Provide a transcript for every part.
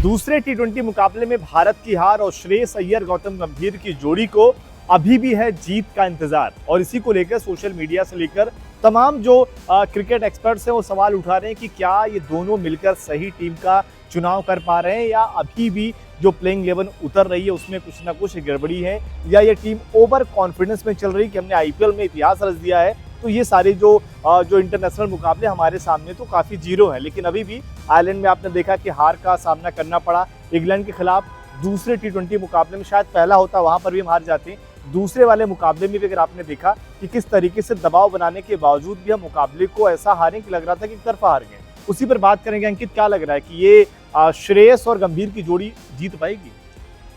दूसरे टी20 मुकाबले में भारत की हार और श्रेयस अय्यर गौतम गंभीर की जोड़ी को अभी भी है जीत का इंतजार। और इसी को लेकर सोशल मीडिया से लेकर तमाम जो क्रिकेट एक्सपर्ट्स हैं वो सवाल उठा रहे हैं कि क्या ये दोनों मिलकर सही टीम का चुनाव कर पा रहे हैं या अभी भी जो प्लेइंग 11 उतर रही है उसमें कुछ ना कुछ गड़बड़ी है, या ये टीम ओवर कॉन्फिडेंस में चल रही है कि हमने आईपीएल में इतिहास रच दिया है। तो ये सारे जो इंटरनेशनल मुकाबले हमारे सामने तो काफ़ी जीरो हैं, लेकिन अभी भी आयरलैंड में आपने देखा कि हार का सामना करना पड़ा। इंग्लैंड के खिलाफ दूसरे टी20 मुकाबले में शायद पहला होता वहां पर भी हम हार जाते हैं। दूसरे वाले मुकाबले में भी अगर आपने देखा कि किस तरीके से दबाव बनाने के बावजूद भी हम मुकाबले को ऐसा हारे कि लग रहा था कि एक तरफा हार गए। उसी पर बात करेंगे। अंकित, क्या लग रहा है कि ये श्रेयस और गंभीर की जोड़ी जीत पाएगी?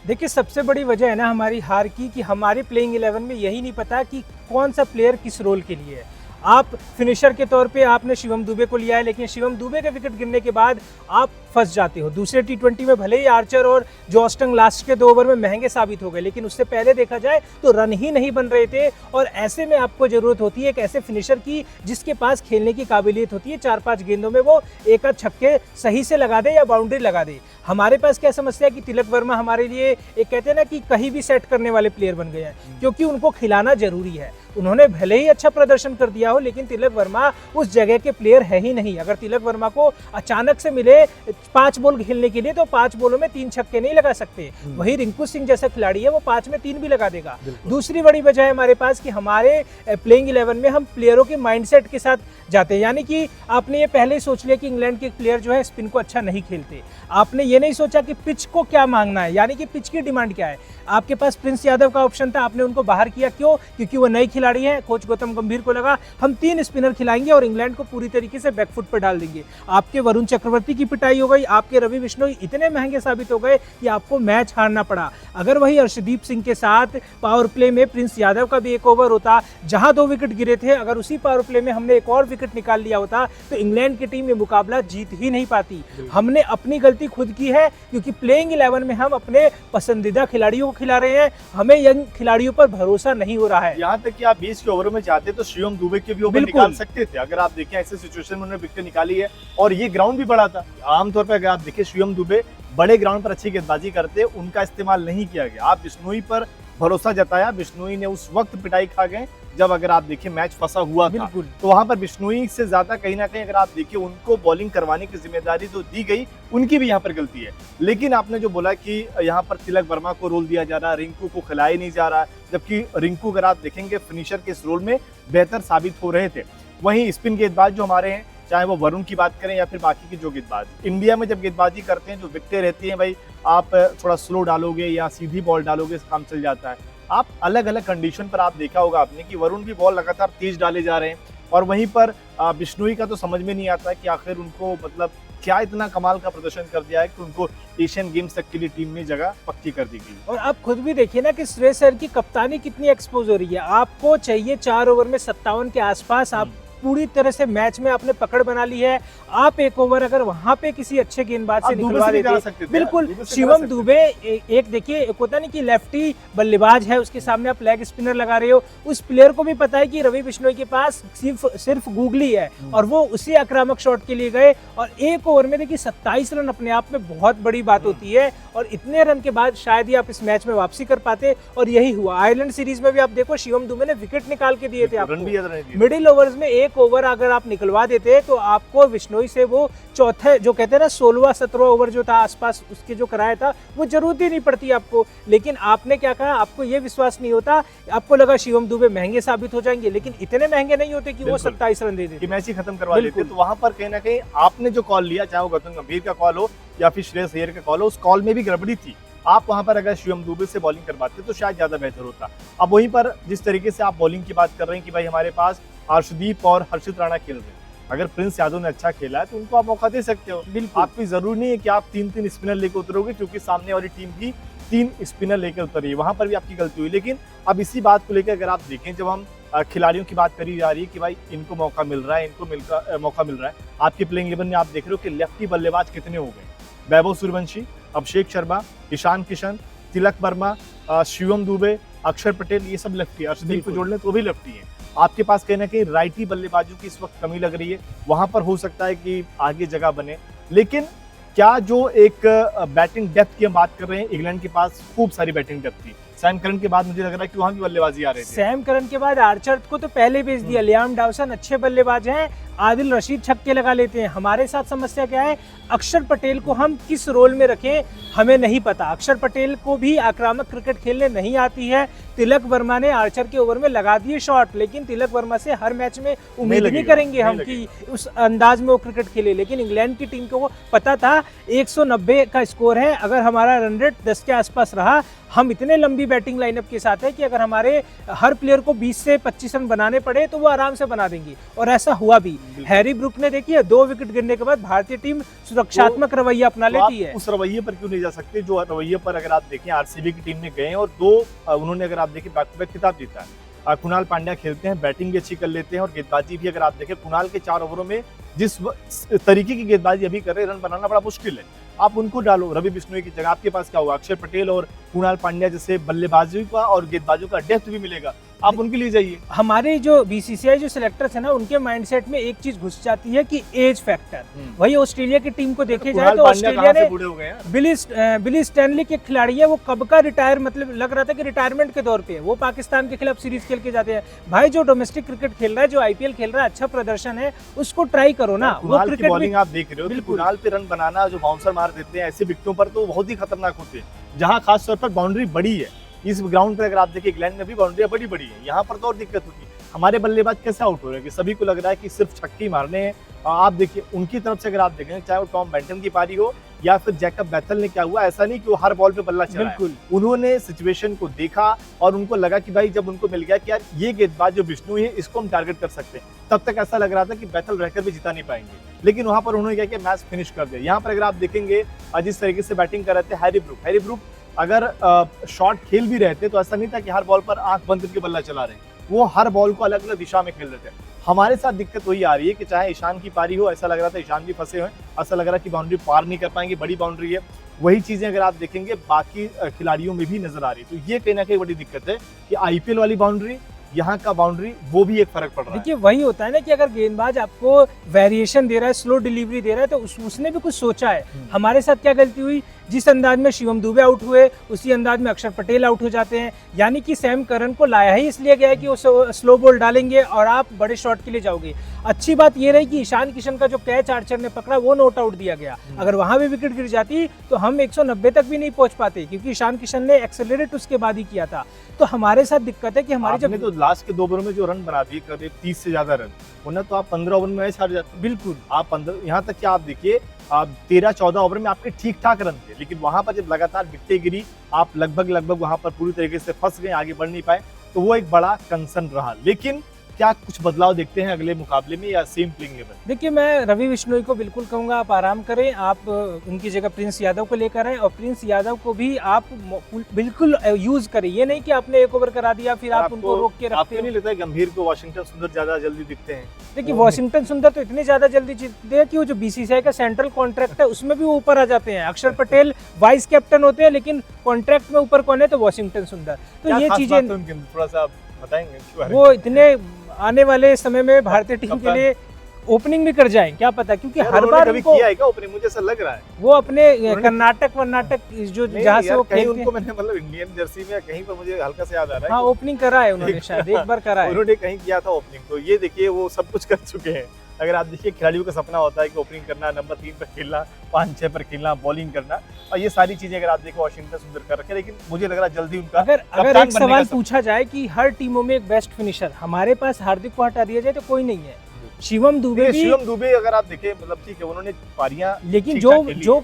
देखिए, सबसे बड़ी वजह है ना हमारी हार की कि हमारे प्लेइंग 11 में यही नहीं पता कि कौन सा प्लेयर किस रोल के लिए है। आप फिनिशर के तौर पे आपने शिवम दुबे को लिया है, लेकिन शिवम दुबे के विकेट गिरने के बाद आप फंस जाते हो। दूसरे टी20 में भले ही आर्चर और जॉस्टन लास्ट के 2 ओवर में महंगे साबित हो गए, लेकिन उससे पहले देखा जाए तो रन ही नहीं बन रहे थे। और ऐसे में आपको जरूरत होती है एक ऐसे फिनिशर की जिसके पास खेलने की काबिलियत होती है, 4-5 गेंदों में वो एक आध छक्के सही से लगा दे या बाउंड्री लगा दे। हमारे पास क्या समस्या है कि तिलक वर्मा हमारे लिए एक कहते हैं ना कि कहीं भी सेट करने वाले प्लेयर बन गए हैं, क्योंकि उनको खिलाना जरूरी है। उन्होंने भले ही अच्छा प्रदर्शन कर दिया हो, लेकिन तिलक वर्मा उस जगह के प्लेयर है ही नहीं। अगर तिलक वर्मा को अचानक से मिले 5 बॉल खेलने के लिए तो 5 बॉलों में 3 छक्के नहीं लगा सकते। वही रिंकू सिंह जैसा खिलाड़ी है, वो 5 में 3 भी लगा देगा। दूसरी बड़ी वजह है हमारे पास कि हमारे प्लेइंग 11 में हम प्लेयरों के माइंडसेट के साथ जाते हैं। यानी कि आपने ये पहले ही सोच लिया कि इंग्लैंड के प्लेयर जो है स्पिन को अच्छा नहीं खेलते। आपने ये नहीं सोचा कि पिच को क्या मांगना है, यानी कि पिच की डिमांड क्या है। आपके पास प्रिंस यादव का ऑप्शन था, आपने उनको बाहर किया। क्यों? क्योंकि वो नए खिलाड़ी हैं। कोच गौतम गंभीर को लगा हम 3 स्पिनर खिलाएंगे और इंग्लैंड को पूरी तरीके से बैकफुट पर डाल देंगे। आपके वरुण चक्रवर्ती की पिटाई हो गई, आपके रवि बिश्नोई इतने महंगे साबित हो गए कि आपको मैच हारना पड़ा। अगर वही अर्शदीप सिंह के साथ पावर प्ले में प्रिंस यादव का भी एक ओवर होता जहां 2 विकेट गिरे थे, अगर उसी पावर प्ले में हमने एक और विकेट निकाल लिया होता तो इंग्लैंड की टीम ये मुकाबला जीत ही नहीं पाती। हमने अपनी गलती खुद की है, क्योंकि प्लेइंग 11 में हम अपने पसंदीदा खिलाड़ियों को खिला रहे हैं, हमें यंग खिलाड़ियों पर भरोसा नहीं हो रहा है। यहाँ तक कि आप 20 के ओवरों में चाहते तो शिवम दुबे के भी ओवर निकाल सकते थे। अगर आप देखें ऐसे सिचुएशन में उन्होंने विकेट निकाली है और ये ग्राउंड भी बड़ा था। आमतौर पर अगर आप देखें शिवम दुबे बड़े ग्राउंड पर अच्छी गेंदबाजी करते, उनका इस्तेमाल नहीं किया गया। आप बिश्नोई पर भरोसा जताया, बिश्नोई ने उस वक्त पिटाई खा गए जब अगर आप देखिए मैच फंसा हुआ था। तो वहां पर बिश्नोई से ज्यादा कहीं ना कहीं अगर आप देखिए उनको बॉलिंग करवाने की जिम्मेदारी जो दी गई उनकी भी यहाँ पर गलती है। लेकिन आपने जो बोला कि यहाँ पर तिलक वर्मा को रोल दिया जा रहा है, रिंकू को खिलाया नहीं जा रहा, जबकि रिंकू अगर आप देखेंगे फिनिशर के इस रोल में बेहतर साबित हो रहे थे। वहीं स्पिन गेंदबाज जो हमारे हैं, चाहे वो वरुण की बात करें या फिर बाकी की जो गेंदबाज, इंडिया में जब गेंदबाजी करते हैं जो विकेटें रहती हैं, भाई आप थोड़ा स्लो डालोगे या सीधी बॉल डालोगे काम चल जाता है। आप अलग अलग कंडीशन पर आप देखा होगा आपने कि वरुण भी बॉल लगातार तेज डाले जा रहे हैं, और वहीं पर बिश्नोई का तो समझ में नहीं आता कि आखिर उनको मतलब क्या इतना कमाल का प्रदर्शन कर दिया है कि उनको एशियन गेम्स तक के लिए टीम में जगह पक्की कर दी गई। और आप खुद भी देखिए ना कि श्रेयस अय्यर की कप्तानी कितनी एक्सपोज हो रही है। आपको चाहिए 4 ओवर में 57 के आसपास, आप पूरी तरह से मैच में आपने पकड़ बना ली है। आप एक ओवर अगर वहां पे किसी अच्छे गेंदबाज से निकलवा देते, बिल्कुल शिवम दुबे एक देखिए, एक होता नहीं कि लेफ्टी बल्लेबाज है, उसके सामने आप लेग स्पिनर लगा रहे हो। उस प्लेयर को भी पता है कि रवि बिश्नोई के पास सिर्फ गूगली है और वो उसी आक्रामक शॉट के लिए गए और एक ओवर में देखिए 27 रन अपने आप में बहुत बड़ी बात होती है। और इतने रन के बाद शायद ही आप इस मैच में वापसी कर पाते, और यही हुआ। आयरलैंड सीरीज में भी आप देखो शिवम दुबे ने विकेट निकाल के दिए थे आपको। मिडिल ओवर्स में एक ओवर अगर आप निकलवा देते तो आपको बिश्नोई से वो चौथे जो कहते हैं ना 16वां-17वां ओवर जो था आसपास उसके जो कराया था वो जरूरत ही नहीं पड़ती आपको। लेकिन आपने क्या कहा, आपको ये विश्वास नहीं होता, आपको लगा शिवम दुबे महंगे साबित हो जाएंगे, लेकिन इतने महंगे नहीं होते कि वो 27 रन दे देते, मैच ही खत्म करवा देते। तो वहां पर कहीं ना कहीं आपने जो कॉल लिया, चाहे वो गौतम गंभीर का कॉल हो या फिर श्रेयस अय्यर का कॉल हो, उस कॉल में भी गड़बड़ी थी। आप वहां पर अगर शिवम दुबे से बॉलिंग करवाते तो शायद ज्यादा बेहतर होता। अब वहीं पर जिस तरीके से आप बॉलिंग की बात कर रहे हैं कि भाई हमारे पास अर्शदीप और हर्षित राणा खेल रहे हैं, अगर प्रिंस यादव ने अच्छा खेला है तो उनको आप मौका दे सकते हो। आपको जरूरी नहीं है कि आप 3-3 स्पिनर लेकर उतरोगे, क्योंकि सामने वाली टीम भी 3 स्पिनर लेकर उतरी है, वहां पर भी आपकी गलती हुई। लेकिन अब इसी बात को लेकर अगर आप देखें, जब हम खिलाड़ियों की बात करी जा रही है कि भाई इनको मौका मिल रहा है, इनको मौका मिल रहा है, आपकी प्लेइंग 11 में आप देख रहे हो कि लेफ्टी बल्लेबाज कितने हो गए। वैभव सूर्यवंशी, अभिषेक शर्मा, ईशान किशन, तिलक वर्मा, शिवम दुबे, अक्षर पटेल, ये सब लेफ्टी। अर्शदीप को जोड़ लें तो भी लेफ्टी है। आपके पास कहीं ना कहीं राइटी बल्लेबाजों की इस वक्त कमी लग रही है, वहां पर हो सकता है कि आगे जगह बने। लेकिन क्या जो एक बैटिंग डेप्थ की हम बात कर रहे हैं, इंग्लैंड के पास खूब सारी बैटिंग डेप्थ थी। सैम करन के बाद मुझे लग रहा है कि वहां भी बल्लेबाजी आ रही थी। सैम करन के बाद आर्चर को तो पहले भेज दिया। लियाम डाउसन अच्छे बल्लेबाज हैं, आदिल रशीद छक्के लगा लेते हैं। हमारे साथ समस्या क्या है, अक्षर पटेल को हम किस रोल में रखें हमें नहीं पता। अक्षर पटेल को भी आक्रामक क्रिकेट खेलने नहीं आती है। तिलक वर्मा ने आर्चर के ओवर में लगा दिए शॉट, लेकिन तिलक वर्मा से हर मैच में उम्मीद नहीं करेंगे हम कि उस अंदाज में वो क्रिकेट खेले। लेकिन इंग्लैंड की टीम को पता था 190 का स्कोर है, अगर हमारा रन रेट 10 के आसपास रहा, हम इतने लंबी बैटिंग लाइनअप के साथ है कि अगर हमारे हर प्लेयर को 20 से 25 रन बनाने पड़े तो वो आराम से बना देंगे, और ऐसा हुआ भी। हैरी ब्रुक ने देखिए 2 विकेट गिरने के बाद भारतीय टीम सुरक्षात्मक रवैया अपना लेती है। उस रवैये पर क्यों नहीं जा सकते जो रवैये पर अगर आप देखें आरसीबी की टीम में गए और 2 उन्होंने अगर आप देखें बैक टू बैक खिताब जीता है। कुणाल पांड्या खेलते हैं, बैटिंग भी अच्छी कर लेते हैं और गेंदबाजी भी अगर आप देखें कुणाल के 4 ओवरों में जिस तरीके की गेंदबाजी अभी कर रहे हैं, रन बनाना बड़ा मुश्किल है। आप उनको डालो रवि बिश्नोई की जगह, आपके पास क्या हुआ, अक्षर पटेल और कुणाल पांड्या जैसे बल्लेबाजों का और गेंदबाजों का डेप्थ भी मिलेगा, आप उनके लिए जाइए। हमारे जो बीसीसीआई जो सिलेक्टर्स है ना, उनके माइंडसेट में एक चीज घुस जाती है कि एज फैक्टर। वही ऑस्ट्रेलिया की टीम को देखे जाए तो ऑस्ट्रेलिया ने बिली स्टैनली के खिलाड़ी है, वो कब का रिटायर, मतलब लग रहा था कि रिटायरमेंट के दौर पे है। वो पाकिस्तान के खिलाफ सीरीज खेल के जाते हैं। भाई जो डोमेस्टिक क्रिकेट खेल रहा है, जो आईपीएल खेल रहा है, अच्छा प्रदर्शन है, उसको ट्राई करो ना। वो क्रिकेट बॉलिंग आप देख रहे हो, बिल्कुल कुणाल पे रन बनाना, जो बाउंसर मार देते हैं ऐसे विकेटों पर, तो बहुत ही खतरनाक होते हैं, जहां खास तौर पर बाउंड्री बड़ी है। इस ग्राउंड पर अगर आप देखिए इंग्लैंड में भी बाउंड्री बड़ी बड़ी है, यहाँ पर तो और दिक्कत होती है। हमारे बल्लेबाज कैसे आउट हो रहे हैं कि सभी को लग रहा है कि सिर्फ छक्के मारने हैं। आप देखिए उनकी तरफ से अगर आप देखें, चाहे वो टॉम बेंटन की पारी हो या फिर जैकब बैथल ने, क्या हुआ, ऐसा नहीं कि वो हर बॉल पे बल्ला चलाया। बिल्कुल उन्होंने सिचुएशन को देखा और उनको लगा कि भाई जब उनको मिल गया कि यार ये गेंदबाज जो बिश्नोई है इसको हम टारगेट कर सकते हैं, तब तक ऐसा लग रहा था कि बैथल रहकर भी जिता नहीं पाएंगे, लेकिन वहां पर उन्होंने क्या किया, मैच फिनिश कर दिया। यहाँ पर अगर आप देखेंगे जिस तरीके से बैटिंग कर रहे थे हैरी ब्रुक अगर शॉट खेल भी रहे थे तो ऐसा नहीं था कि हर बॉल पर आंख बंद करके बल्ला चला रहे, वो हर बॉल को अलग अलग दिशा में खेल रहे थे। हमारे साथ दिक्कत वही आ रही है कि चाहे ईशान की पारी हो, ऐसा लग रहा था ईशान भी फंसे हुए, ऐसा लग रहा है कि बाउंड्री पार नहीं कर पाएंगे, बड़ी बाउंड्री है। वही चीजें अगर आप देखेंगे बाकी खिलाड़ियों में भी नजर आ रही है। तो ये कहीं ना कहीं बड़ी दिक्कत है कि आईपीएल वाली बाउंड्री, यहाँ का बाउंड्री, वो भी एक फर्क पड़ रहा है। देखिए वही होता है ना कि अगर गेंदबाज आपको वेरिएशन दे रहा है, स्लो डिलीवरी दे रहा है, तो उसने भी कुछ सोचा है। हमारे साथ क्या गलती हुई, जिस अंदाज में शिवम दुबे आउट हुए उसी अंदाज में अक्षर पटेल आउट हो जाते हैं। यानी कि सैम करन को लाया ही इसलिए गया है कि वो स्लो बॉल डालेंगे और आप बड़े शॉट के लिए जाओगे। अच्छी बात ये रही कि ईशान किशन का जो कैच आर्चर ने पकड़ा वो नॉट आउट दिया गया। अगर वहां भी विकेट गिर जाती तो हम 190 तक भी नहीं पहुंच पाते, क्योंकि ईशान किशन ने एक्सेलरेट उसके बाद ही किया था। तो हमारे साथ दिक्कत है कि हमारे जब तो लास्ट के 2 ओवरों में जो रन बना दिए, करीब 30 से ज्यादा रन, वरना तो आप 15 ओवर में मैच हार जाते। बिल्कुल आप 15, यहाँ तक कि आप देखिए आप 13-14 ओवर में आपके ठीक ठाक रन थे, लेकिन वहां पर जब लगातार विकेटें गिरी, आप लगभग वहां पर पूरी तरीके से फंस गए, आगे बढ़ नहीं पाए, तो वो एक बड़ा कंसर्न रहा। लेकिन क्या कुछ बदलाव देखते हैं अगले मुकाबले में या सेम प्लेइंग इलेवन? देखिए मैं रवि बिश्नोई को बिल्कुल कहूंगा आप आराम करें, आप उनकी जगह प्रिंस यादव को लेकर आए और प्रिंस यादव को भी आप बिल्कुल यूज करें। ये नहीं कि आपने 1 ओवर करा दिया फिर आप उनको रोक के रखते। आपको नहीं लगता है गंभीर को वाशिंगटन सुंदर ज्यादा जल्दी दिखते हैं? देखिए वाशिंगटन सुंदर तो इतने ज्यादा जल्दी जीतते हैं कि वो जो बीसीसीआई का सेंट्रल कॉन्ट्रैक्ट है उसमें भी वो ऊपर आ जाते हैं। अक्षर पटेल वाइस कैप्टन होते हैं, लेकिन कॉन्ट्रैक्ट में ऊपर कौन है, तो वाशिंगटन सुंदर। तो ये चीजें थोड़ा सा बताएंगे, वो इतने आने वाले समय में भारतीय टीम के लिए ओपनिंग भी कर जाएं, क्या पता, क्योंकि हर बार कभी किया है क्या ओपनिंग? मुझे ऐसा लग रहा है वो अपने कर्नाटक जो जहाँ से वो कहीं उनको मैंने मतलब इंडियन जर्सी में कहीं पर मुझे हल्का से याद आ रहा है। हाँ ओपनिंग करा है उन्होंने, शायद एक बार करा है उन्होंने कहीं किया था ओपनिंग। तो ये देखिए वो सब कुछ कर चुके हैं। अगर आप देखिए खिलाड़ियों का सपना होता है कि ओपनिंग करना, नंबर 3 पर खेलना, 5-6 पर खेलना, बॉलिंग करना, और ये सारी चीजें अगर आप देखो वाशिंगटन सुंदर कर रखे, लेकिन मुझे लग रहा है जल्दी उनका अगर एक सवाल पूछा जाए कि हर टीमों में एक बेस्ट फिनिशर, हमारे पास हार्दिक को हटा दिया जाए तो कोई नहीं है। शिवम दुबे अगर आप देखें मतलब ठीक है उन्होंने पारियां, लेकिन जो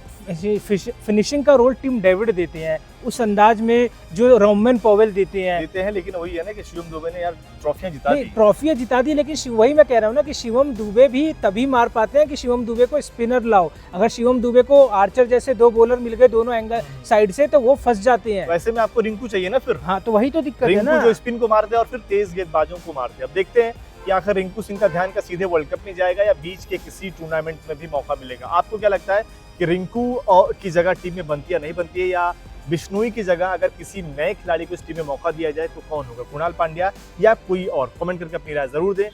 फिनिशिंग का रोल टीम डेविड देते हैं उस अंदाज में जो रोमन पॉवेल देते हैं, लेकिन वही है ना कि शिवम दुबे ने यार ट्रॉफियां जिता दी। लेकिन वही मैं कह रहा हूँ ना कि शिवम दुबे भी तभी मार पाते हैं कि शिवम दुबे को स्पिनर लाओ। अगर शिवम दुबे को आर्चर जैसे 2 बॉलर मिल गए दोनों एंगल साइड से तो वो फंस जाते हैं। वैसे में आपको रिंकू चाहिए ना फिर। हाँ तो वही तो दिक्कत है ना, जो स्पिन को मारते हैं और फिर तेज गेंदबाजों को मारते हैं। अब देखते हैं कि आखिर रिंकू सिंह का ध्यान का सीधे वर्ल्ड कप में जाएगा या बीच के किसी टूर्नामेंट में भी मौका मिलेगा। आपको क्या लगता है कि रिंकू की जगह टीम में बनती है नहीं बनती है, या बिश्नोई की जगह अगर किसी नए खिलाड़ी को इस टीम में मौका दिया जाए तो कौन होगा, कुणाल पांड्या या कोई और? कमेंट करके अपनी राय जरूर दें।